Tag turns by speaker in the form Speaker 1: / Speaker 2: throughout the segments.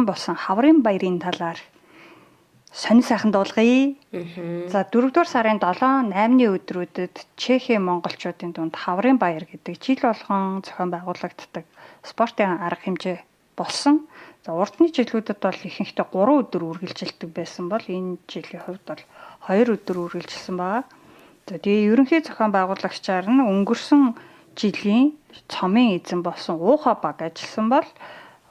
Speaker 1: албан болсон хаврын баярын талаар сонин сайхан дуулгая. За 4-р сарын 7-8-ны өдрүүдэд Чехийн монголчуудын дунд хаврын баяр гэдэг жил болгон зохион байгуулагддаг спортын арга хэмжээ болсон. За урдны жилүүдэд бол ихэнхдээ 3 өдөр үргэлжилдэг байсан бол энэ жилийн хувьд бол 2 өдөр үргэлжилсэн байна. За тэгээ ерөнхий зохион байгуулагчаар нь өнгөрсөн жилийн цомын эзэн болсон ууха баг ажилласан бол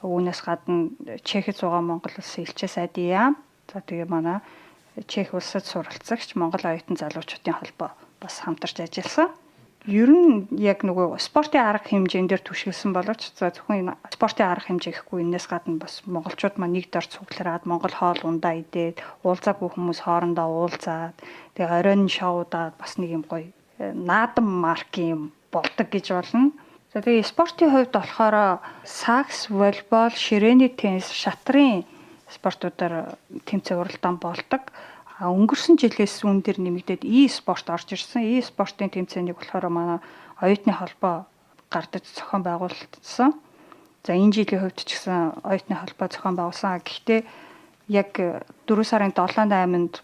Speaker 1: үүнээс гадна Чехэд суугаа Монгол улсын элчээ сайдын яам. За тэгээ манай Чех улсад суралцагч Монгол оюутан залуучуудын холбоо бас хамтарч ажилласан. Ер нь яг нөгөө спортын арга хэмжээнд дээр түшиглсэн боловч за зөвхөн спортын арга хэмжээ гэхгүй энэс гадна бас монголчууд маань нэг дор цуглараад монгол хоол ундаа идээд уулзаагүй хүмүүс хоорондоо уулзаад тэгээ оройн шоудаад бас нэг юм гоё наадам маркийн болдог гэж болно. За тэгээ спортын хувьд болохоор сакс, волейбол, ширээний теннис, шатрын спортуудаар тэмцээн уралдаан болдог. Өнгөрсөн жилээс үүн дээр нэмэгдээд e-спорт орж ирсэн. E-спортын тэмцээнийг болохоор манай оюутны холбоо гардаж зохион байгуулсан. За энэ жилийн хувьд ч гэсэн оюутны холбоо зохион байгуулсан. Гэхдээ яг 4 сарын 7-8-нд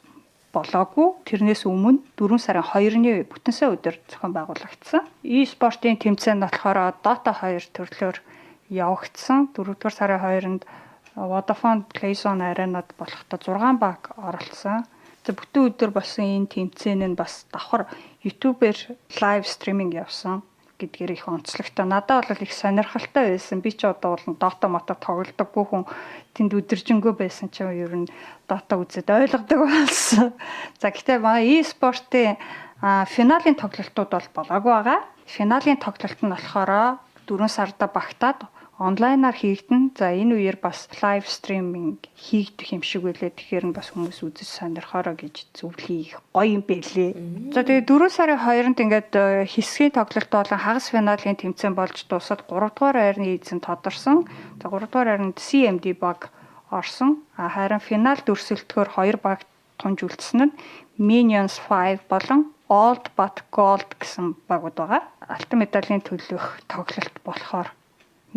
Speaker 1: болоогүй. Тэрнээс өмнө 4 сарын 2-ны бүтэнсэ өдөр зохион байгуулагдсан. E-спортын тэмцээн нь болохоор Dota 2 төрлөөр явагдсан. 4-р сарын 2-нд Vodafone PlayZone Arena-д болохдоо 6 баг оролцсон. За бүтэн өдөр болсон энэ тэмцээн нь бас давхар YouTube-ээр лайв стриминг явсан гэдгээр их онцлогтой. Надад бол их сонирхолтой байсан. Би ч одоо бол Dota мото тоглодог бүхэн тэнд өдөржингөө байсан чинь ер нь Dota үзээд ойлгодог болсон. За гэхдээ манай e-спортын финалийн тоглолтууд бол болоогүй байгаа. Финалийн тоглолт нь болохоор 4 сарда багтаад онлайнаар хийгдэн. За энэ үеэр бас лайв стриминг хийгдэх юм шиг үлээ. Тэгэхээр нь бас хүмүүс үзэж сонирхороо гэж зөвлөе. Гоё юм бэлээ. За тэгээ 4 сарын 2-нд ингээд хэсгийн тоглолт болон хагас финалийн тэмцээн болж дуусаад 3 дугаар байрны эзэн тодорсон. За 3 дугаар байранд CMD баг орсон. Харин финал дүрсэлтгөөр 2 баг тунж үлдсэн нь Minions 5 болон Old But Gold гэсэн багууд байгаа. Алтан медалийн төлөх тоглолт болохоор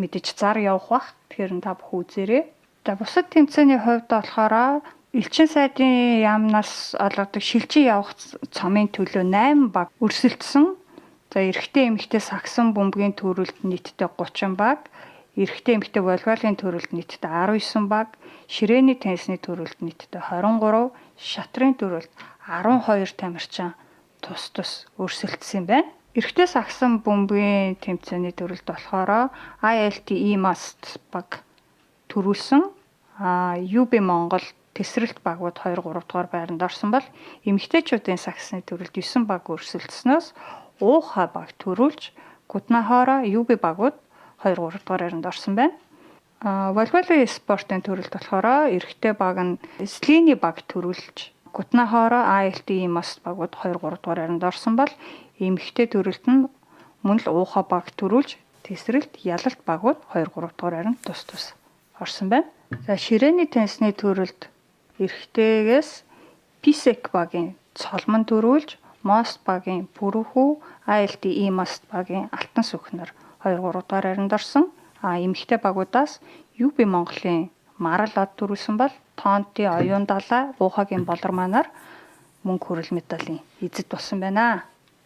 Speaker 1: мэдээж зар явах бах. Тэгэхээр та бүх үзээрэй. За бусад тэмцээний хувьд болохоор элчин сайдын яамнаас олгодог шилжин явах цомын төлөө 8 баг өрсөлдсөн. За эрэгтэй эмэгтэй сагсан бөмбөгийн төрөлд нийтдээ 30 баг, эрэгтэй эмэгтэй волейболын төрөлд нийтдээ 19 баг, ширээний теннисний төрөлд нийтдээ 23, шатрын төрөлд 12 тамирчин тус өрсөлдсөн байна. Эрэгтэй сагсан бөмбөгийн тэмцээний төрөлд болохоор ILTE Must баг төрүүлсэн. UB Монгол тесрэлт багууд 2-3 дугаар байранд орсон бол эмэгтэйчүүдийн сагсны төрөлд 9 баг өрсөлдснөөс ууха баг төрүүлж Гутнахора UB багууд 2-3 дугаар байранд орсон байна. Волейболын спортын төрөлд болохоор эрэгтэй баг нь Слиний баг төрүүлж Гутнахора ILTE Must багууд 2-3 дугаар байранд орсон бол эмэгтэй төрөлд нь мөн л ууха баг төрүүлж тесрэлт ялалт багууд 2-3 дугаар байранд тус орсон байна. За ширээний теннисний төрөлд эрэгтэйгээс Pisek багийн цолмон төрүүлж Most багийн Бүрхүү ILTE Must багийн алтан сүхнэр 2-3 дугаар байранд орсон. Эмэгтэй багуудаас UB Монголын Маралад төрүүлсэн бол Тонти оюун далай уухагийн болорманаар мөнгө хүрэл медалийн эзэд болсон байна.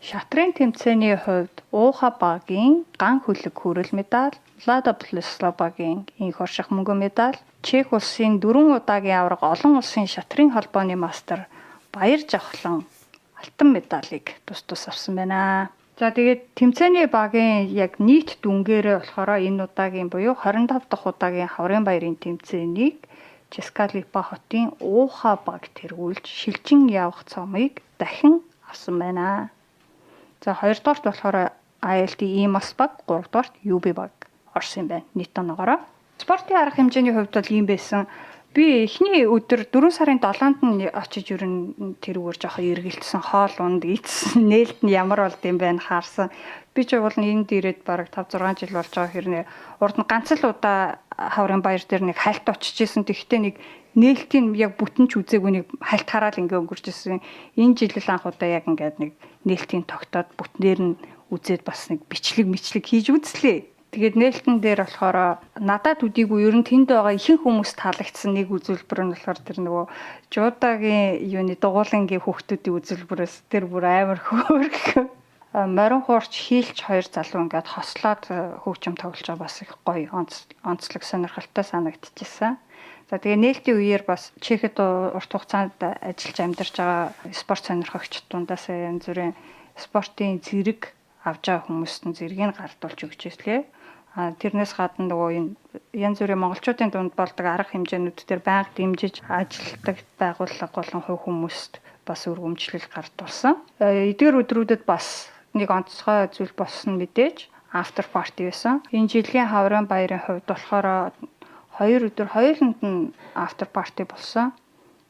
Speaker 1: Шатрын тэмцээний хувьд ууха багийн ган хөлөг хүрэл медаль, Лада Плеслав багийн инх орших мөнгөн медаль, Чех улсын 4 удаагийн аварга олон улсын шатрын холбооны мастер Баяр Жавхлан алтан медалийг тус авсан байна. За тэгээд тэмцээний багийн яг нийт дүнгээрээ болохоор энэ удаагийн буюу 25 дахь удаагийн хаврын баярын тэмцээнийг Ческалипа хотын ууха баг тэргүүлж шилжин явах цомыг дахин авсан байна. За 2 дугаарт болохоор ILTE Must баг, 3 дугаарт UB баг орсон юм байна. Нийт оноогоороо. Спортын арга хэмжээний хувьд бол ийм байсан. Би эхний өдөр 4 сарын 7-нд нь очиж ерөн тэрүүгээр жоохон эргэлдсэн хоол унд ийдсэн нээлт нь ямар болд юм бэ хаарсан. Би ч бол энд ирээд бараг 5-6 жил болж байгаа хэрнээ урд нь ганц л удаа хаврын баяр дээр нэг хальт очиж исэн. Тэгэхдээ нэг нээлтийн яг бүтэн ч үзээгүй нэг хальт хараад ингээ өнгөрч исэн. Энэ жил л анх удаа яг ингээд нэг нээлтийн тогтоод бүтнээр нь үзээд бас нэг бичлэг хийж үзлээ. Тэгээд нээлтэн дээр болохоор надад үдийгүй ер нь тэнд байгаа ихэнх хүмүүс таалагдсан нэг үзүүлбэр нь болохоор тэр нөгөө жуудагийн юуны дугуулангийн хүүхдүүдийн үзүүлбэрээс тэр бүр амар хөөрхөн. Морин хуурч хийлч хоёр залуу ингээд хослоод хөгжим тоглож байгаа бас их гоё онцлог сонирхолтой санагдчихсан. За тэгээ нээлтийн үеэр бас Чехэд урт хугацаанд ажиллаж амьдарч байгаа спорт сонирхогч дундаас янз бүрийн спортын зэрэг авж байгаа хүмүүст нь зэргийг гардуулж өгч ирлээ. Тэрнээс гадна нөгөө энэ янз бүрийн монголчуудын дунд болдог арга хэмжээнүүд дээр байнга дэмжиж ажилладаг байгууллага болон хувь хүмүүст бас өргөмжлөл гардуулсан. Эдгээр өдрүүдэд бас нэг онцгой зүйл болсон мэдээж after party байсан. Энэ жилийн хаврын баярын хувьд болохоор 2 өдөр хоёуланд нь after party болсон.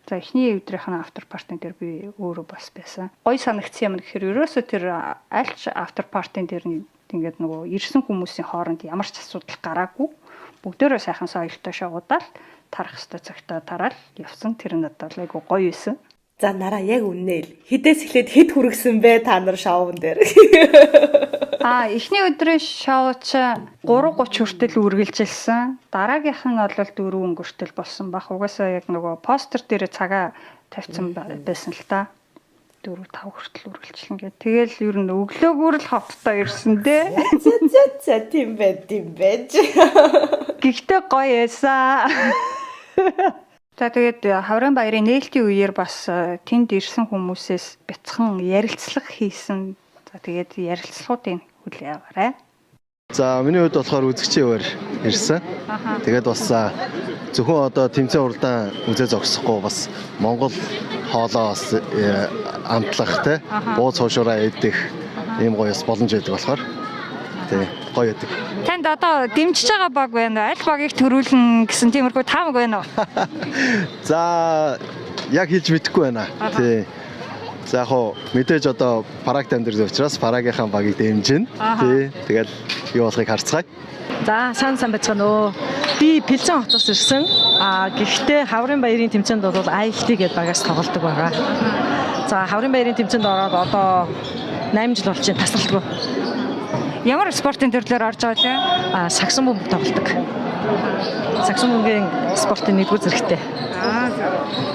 Speaker 1: За эхний өдрийнх нь after party дээр би өөрөө бас байсан. Гоё санагдсан юм гэхээр ерөөсөө тэр альч after party дээр ингээд нөгөө ирсэн хүмүүсийн хооронд ямар ч асуудал гараагүй. Бүгдээрээ сайхан соёлтой шагуудаад тарах ёстой цагтаа тараал явсан. Тэр нь одоо айгу гоё байсан.
Speaker 2: За нараа яг үнээл хідээс эхлээд хэд хүргэсэн бэ та нар шоун дээр?
Speaker 1: Эхний өдрийн шоуч 3:30 хүртэл үргэлжилсэн. Дараагийнх нь бол 4 өнгөртөл болсон баг. Угаасаа яг нөгөө постэр дээр цагаа тавьсан байсан л та. 4-5 хүртэл үргэлжилнэ гэх. Тэгэл ер нь өглөөгөр л хоттой ирсэн дээ.
Speaker 2: За тийм байд.
Speaker 1: Гэхдээ гоё эсаа. За тэгээд хаврын баярын нээлтийн үеэр бас тэнд ирсэн хүмүүсээс бяцхан ярилцлага хийсэн. За тэгээд ярилцлагуудыг хүлээн аваарай.
Speaker 3: За миний хувьд болохоор үзэгчийн хувьар ирсэн. Тэгээд бас зөвхөн одоо тэмцээн уралдаан үзээ зогсохгүй бас Монгол хоолоо бас амтлах те бууз хуушураа идэх ийм гоё боломж өгдөг болохоор тий гоё өгдөг.
Speaker 1: Танд одоо дэмжиж байгаа баг байна уу? Аль багийг төрүүлнэ гэсэн тиймэрхүү таамаг байна уу?
Speaker 3: За яг хэлж мэдэхгүй байна. Тий. За яг хоо мэдээж одоо парагт амьдарч учраас парагийнхаа багийг дэмжинэ. Тий. Тэгэл юу болохыг харцгаая.
Speaker 4: За сайн байцгаана уу. Би Пэлзэн хотоос ирсэн. Гэхдээ хаврын баярын тэмцээнд бол IFT гэдэг багаас тоглодог байгаа. За хаврын баярын тэмцээнд ороод одоо 8 жил болж байна тасралтгүй.
Speaker 1: Ямар спортын төрлөөр орж байгаа вэ?
Speaker 4: Сагсан бөмбөг тоглодог. Сагсан бөмбөгийн спортын нэгдүгээр зэрэгтэй.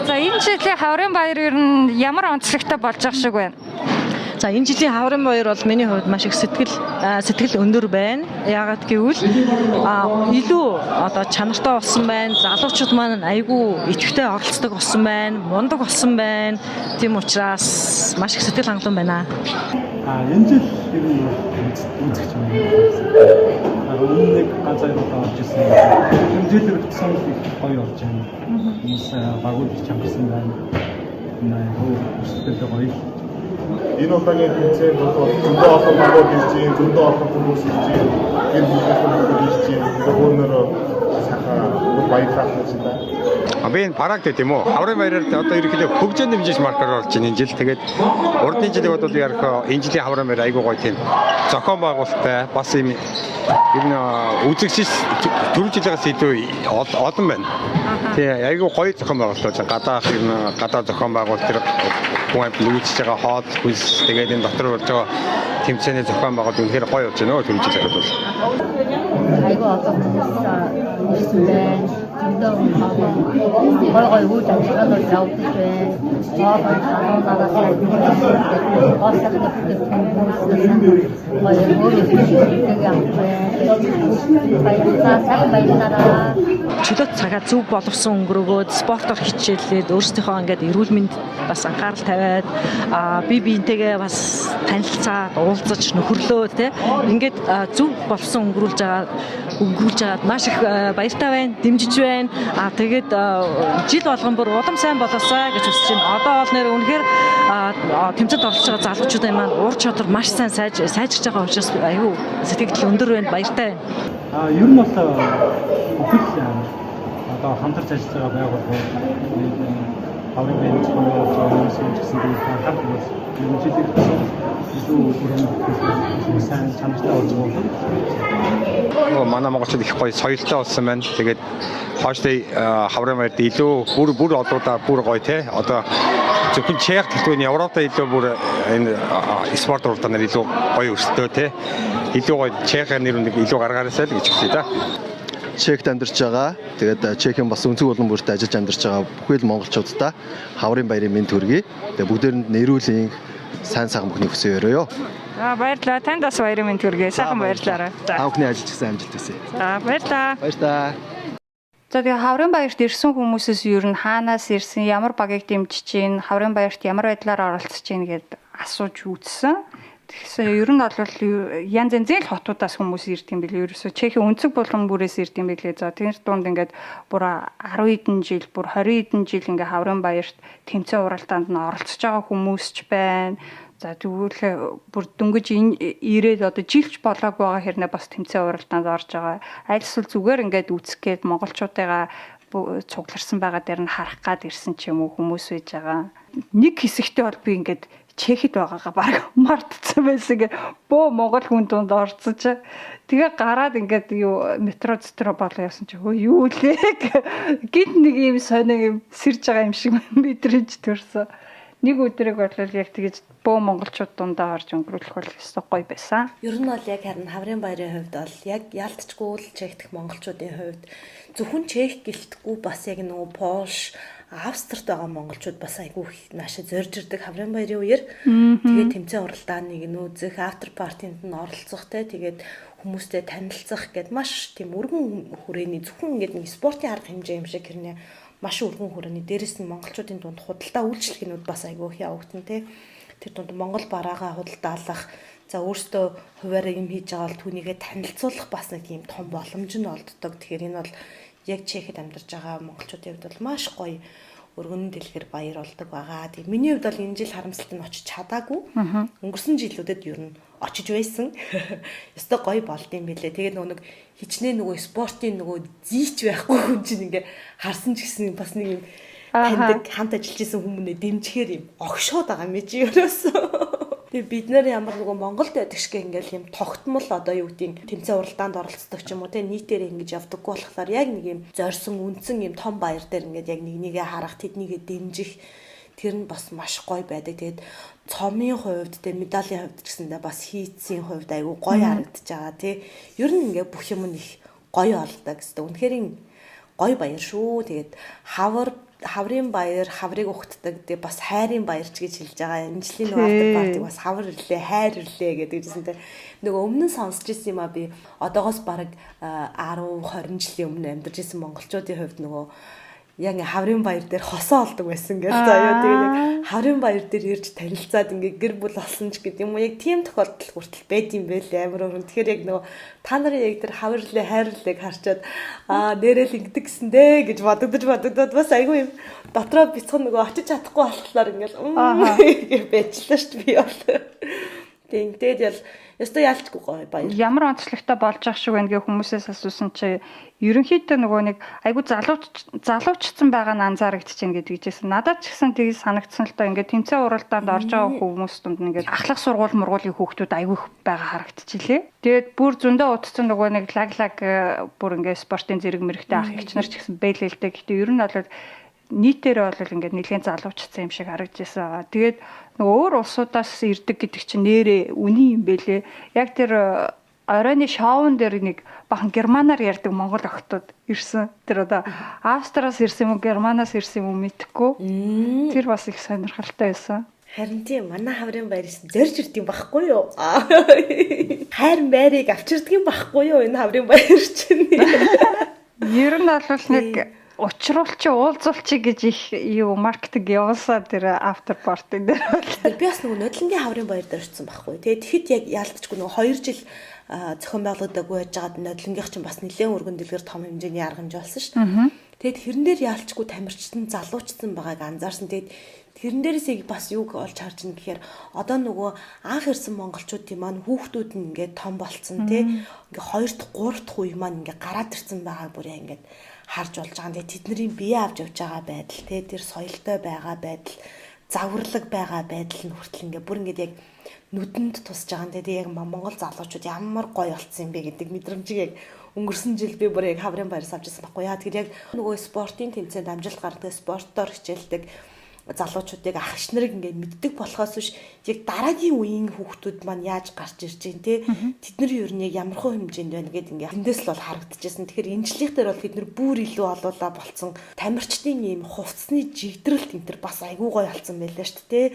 Speaker 1: За энэ жилийн хаврын баяр ер нь ямар онцлогтой болж байгаа шиг байна?
Speaker 4: За энэ жилийн хаврын баяр бол миний хувьд маш их сэтгэл өндөр байна. Яагаад гэвэл илүү одоо чанартай болсон байна. Залуучууд маань айгүй идэвхтэй оролцдог болсон байна. Мундаг болсон байна. Тийм учраас маш их сэтгэл хангалуун байна.
Speaker 5: Энэ жил ер нь үзэгч юм байна. Өмнө нэг ганц аягаар орж ирсэн. Энэ жил ирсэн гоё болж байна. Хүмүүс багууд чамсан байна. Сэтгэл гоё.
Speaker 6: Энэ удаагийн тэмцээнд бол зөндөө олон багууд ирж байна, зөндөө олон хүмүүс ирж байна. Энэ хүмүүс ирж байна. Өөрөөр сайхан баярлалаа гэсэн байна.
Speaker 7: Би энэ парагт тийм үү? Хаврын баяраар одоо ерөнхийдөө хөгжөөнд дэмжиж маркаар болж байна энэ жил. Тэгээд урдны жилиг бол яг энэ жилийн хаврын баяр айгүй гоё тийм зохион байгуулалттай бас юм үзэгчс түрүү жилээс илүү олон байна. Тэгээ айгүй гоё зохион байгуулалт байна. Гадаа зохион байгуулалт тэр хүн амьд үзэж байгаа хоол хүнс тэгээд энэ дотор болж байгаа тэмцээний зохион байгуулалт үнэхээр гоё болж байна түрүү жилээс бол.
Speaker 8: Айгүй одоо ирсэн байна. Гой үйл ажиллагаанд явуулж байна. Хоолой халуунаас
Speaker 4: чөлөөт цагаа зөв боловсон өнгөрөөгөөд спортоор хичээлээд өөрсдийнхөө ингээд эрүүл мэнд бас анхаарал тавиад бие биентэйгээ бас танилцаад уулзаж нөхөрлөө те ингээд зөв боловсон өнгөрүүлж аваад маш их баяртай байна, дэмжиж байна. Тэгээд жил болгон бүр улам сайн болоосаа гэж хүсэж байна. Одоо бол нэр үнэхээр тэмцээнд оролцож байгаа залуучуудын маань ур чадвар маш сайн сайжирч байгаа учраас аюу сэтгэл өндөр байна, баяртай байна.
Speaker 5: Ер нь бол бүхэл одоо хамтарч ажиллаж байгаа байгууллагууд хаврын баярын зохион байгуулалт гэсэн зүйл хамт бас энэ жилийн илүү бүрэн сайн чанартай болж байгаа.
Speaker 7: Манай монголчууд их гоё соёлтой болсон байна. Тэгээд хойшлын хаврын баярт илүү бүр олоодаа бүр гоё те. Одоо зөвхөн Чех төлөвний Европтой илүү бүр энэ спорт уралдаанаар илүү гоё өрсөлдөө те. Илүү гоё Чехийн нэр үнийг илүү гаргаараасай л гэж хэлье да.
Speaker 3: Чехт амьдарч байгаа. Тэгээд Чехийн бас өнцөг улам бүрт ажиллаж амьдарч байгаа бүхэл монголчуудаа хаврын баярын мэнд хүргэе. Тэгээд бүгдээрэнд нэрүүлийн сайн сайхан бүхний хүсье өрөөё.
Speaker 1: За баярлалаа. Танд бас баярын мэнд хүргэе. Сайхан баярлалаа.
Speaker 3: Та бүхний ажил гэсэн амжилт хүсье.
Speaker 1: За баярлалаа.
Speaker 3: Баярлалаа.
Speaker 1: За тэгээ хаврын баярт ирсэн хүмүүсээс ер нь хаанаас ирсэн, ямар багийг дэмжиж чинь, хаврын баярт ямар байдлаар оролцож чинь гэд асууж үзсэн. Тэгсэн ер нь бол янз янзын хотуудаас хүмүүс ирд юм билээ. Ерөөсө Чехийн өнцөг булган бүрээс ирд юм билээ. За тэр дунд ингээд бүр 10 хэдэн жил, бүр 20 хэдэн жил ингээ хаврын баярт тэмцээн уралдаанд нь оролцож байгаа хүмүүс ч байна. За тэгвэл бүр дөнгөж ирээд одоо жилч болоогүй байгаа хэрнээ бас тэмцээн уралдаанд орж байгаа. Аль эсвэл зүгээр ингээд үүсэх гээд монголчуудаа цугларсан байгаа дээр нь харах гад ирсэн ч юм уу хүмүүс байж байгаа. Нэг хэсэгтээ бол би ингээд Чехэд байгаагаа баг мартцсан байсан гэ бөө монгол хүн дунд орцож тэгээ гараад ингээд юу метро болоо явсан чи хөө юу лээ гид нэг юм сонио юм сэрж байгаа юм шиг мэдрэж төрсөн. Нэг өдрийг бол яг тэгэж бөө монголчууд дундаа орж өнгөрүүлэх бол өстой гоё байсан.
Speaker 2: Ер нь бол яг харин хаврын баярын хувьд бол яг ялцчгүй л чехдэх монголчуудын хувьд зөвхөн чех гэлтгүй бас яг нөгөө Польш, Австрид байгаа монголчууд бас айгүй наашаа зорж ирдэг хаврын баярын үеэр тэгээд тэмцээн уралдааныг нүүзэх, after party-нд нь оролцох тэгээд хүмүүстэй танилцах гэд маш тийм өргөн хүрээний зөвхөн ингээд нэг спортын арга хэмжээ юм шиг хэрнээ маш өргөн хүрээний дээрэс нь монголчуудын дунд худалдаа үйлчлэгнүүд бас айгүй их явагдана тий. Тэр дунд монгол бараагаа худалдаалах, за өөртөө хуваараа юм хийж байгаа бол түүнийгээ танилцуулах бас нэг тийм том боломж нь олддог. Тэгэхээр энэ бол яг Чехэд амьдарч байгаа монголчуудын хувьд бол маш гоё өргөн дэлгэр баяр болдог байгаа. Тэгээ миний хувьд бол энэ жил харамсалтай нь очиж чадаагүй. Өнгөрсөн жилүүдэд ер нь очиж байсан. Ёстой гоё болд юм билээ. Тэгээ нөгөө хичнээн нөгөө спортын нөгөө зийч байхгүй хүн чинь ингээ харсан ч гэсэн бас нэг юм таньдаг хамт ажиллаж исэн хүмүүнээ дэмжихээр юм огшоод байгаа юм чи ерөөсөө. Тэгээ бид нэр ямар нөгөө Монголд байдаг шиг ингээл юм тогтмол одоо юу гэдгийг тэмцээн уралдаанд оролцдог ч юм уу те нийтээр ингэж явдаггүй болохоор яг нэг юм зорьсон үнсэн юм том баяр дээр ингээд яг нэгнийгээ харах тэднийгээ дэмжих тэр нь бас маш гоё байдаг. Тэгээд цомын хувьд те медалийн хувьд ч гэсэндээ бас хийцийн хувьд айгүй гоё харагдаж байгаа тий. Ер нь ингээд бүх юм их гоё болдог гэсэн. Үнэхээр гоё баяр шүү. Тэгээд хаврын баяр, хаврыг ухтдаг, тэгээ бас хайрын баяр ч гэж хэлж байгаа. Энэ жилийн нөгөө after party бас хавар ирлээ, хайр ирлээ гэдэг гэсэн те. Нөгөө өмнө нь сонсч ирсэн юм а би одоогоос бараг 10, 20 жилийн өмнө амьдарч исэн монголчуудын хувьд нөгөө яг хаврын баяр дээр хосоо олдог байсан гэж заяа. Тэгээ яг хаврын баяр дээр ирж танилцаад ингээ гэр бүл болсон ч гэдэг юм уу. Яг тийм тохиолдол хүртэл байд юм байл амар өрн. Тэгэхээр яг нөгөө та нарын яг тэр хаврлаа хайрлалыг харчаад нэрэл ингэдэг гэсэн дээ гэж бодогдод бас айгүй юм. Дотроо бяцхан нөгөө очиж чадахгүй болохоор ингээл байжлаа шүү дээ би бол. Тэгээд ял ёстой ялчгүй гоё баяр.
Speaker 1: Ямар онцлогтой болж байгаа шиг байна гэ хүмүүсээс асуусан чи ерөнхийдөө нөгөө нэг айгу залуучсан байгаа нь анзаарэгдэж байна гэдэг жисэн. Надад ч гэсэн тгий санагдсан л та ингээд тэмцээн уралдаанд орж байгаа хүмүүс дунд ингээд ахлах сургууль мургуулийн хүүхдүүд айгу их байгаа харагдчихлээ. Тэгээд бүр зөндөө утцсан нөгөө нэг лаглаг бүр ингээд спортын зэрэг мэрэгтэй ах эгч нар ч гэсэн бэлэлтэй. Гэхдээ ер нь бол нийтээр бол ингээд нэлийн залуучсан юм шиг харагдчихсан байгаа. Тэгээд нөгөө өөр улсуудаас ирдэг гэдэг чинь нэрээ үний юм бэлээ. Яг тэр оройны шоун дээр нэг бахан германаар ярьдаг монгол охтууд ирсэн. Тэр одоо Австриас ирсэн юм уу, Германаас ирсэн юм уу мэдэхгүй. Тэр бас их сонирхолтой байсан.
Speaker 2: Харин тийм манай хаврын баярс зорж ирд юм байхгүй юу? Хайр байрыг авчирдаг юм байхгүй юу энэ хаврын баяр чинь?
Speaker 1: Ер нь бол нэг учруулчи уулзуулчи гэж их юу маркетинг явуулсан тэр after party дээр.
Speaker 2: Би бас нөгөө нодлонгийн хаврын баяр дээр очсон байхгүй. Тэгээд хэд яг яалтчгүй нөгөө 2 жил зохион байгуулагдаагүй байж байгаад нодлонгийнх чинь бас нэлээд өргөн дэлгэр том хэмжээний арга хэмжээ болсон шүү дээ. Тэгээд тэрэн дээр яалтчгүй тамирчсан залуучсан байгааг анзаарсан. Тэгээд тэрэн дээрээс бас юг олж харж ин гэхээр одоо нөгөө анх ирсэн монголчуудын маань хүүхдүүд нь ингээд том болцсон тий. Ингээ 2-р 3-р үе маань ингээ гараад ирсэн байгаа бүр ингээд харж болж байгаа. Тэгээд тэдний бие авч явж байгаа байдал тий тэр соёлтой байгаа байдал завхарлаг байгаа байдал нь хүртэл ингээ бүр ингээ яг нүдэнд тусж байгаа. Тэгээд яг монгол залуучууд ямар гоё болцсон юм бэ гэдэг мэдрэмжийг яг өнгөрсөн жил би бүр яг хаврын баярс авчихсан байхгүй яа. Тэгэхээр яг нөгөө спортын тэмцээнд амжилт гаргадаг, спортоор хичээлдэг залуучуудыг ах иш нарыг ингээд мэддэг болохоос биш яг дараагийн үеийн хүүхдүүд маань яаж гарч ирж байна те тэд нар юу нэг ямархуу хэмжээнд байна гэдэг ингээд эндээс л бол харагдчихсэн. Тэгэхээр энэчлэх дээр бол бид нар бүр илүү олуулаа болцсон тамирчдын ийм хувцсны жигдрэлт энэ төр бас айгүй гоё болсон байлаа шүү дээ.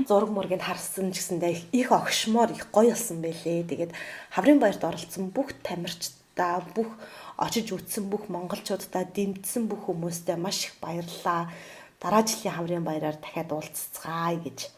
Speaker 2: Зураг мургийг харсан ч гэсэндээ их огшмоор их гоё болсон байлээ. Тэгээд Хаврын баярт оролцсон бүх тамирчдаа бүх очиж үзсэн бүх монголчуудаа дэмжсэн бүх хүмүүстээ маш их баярлалаа. Дараа жилийн Хаврын баяраар дахиад уулзцгаая гэж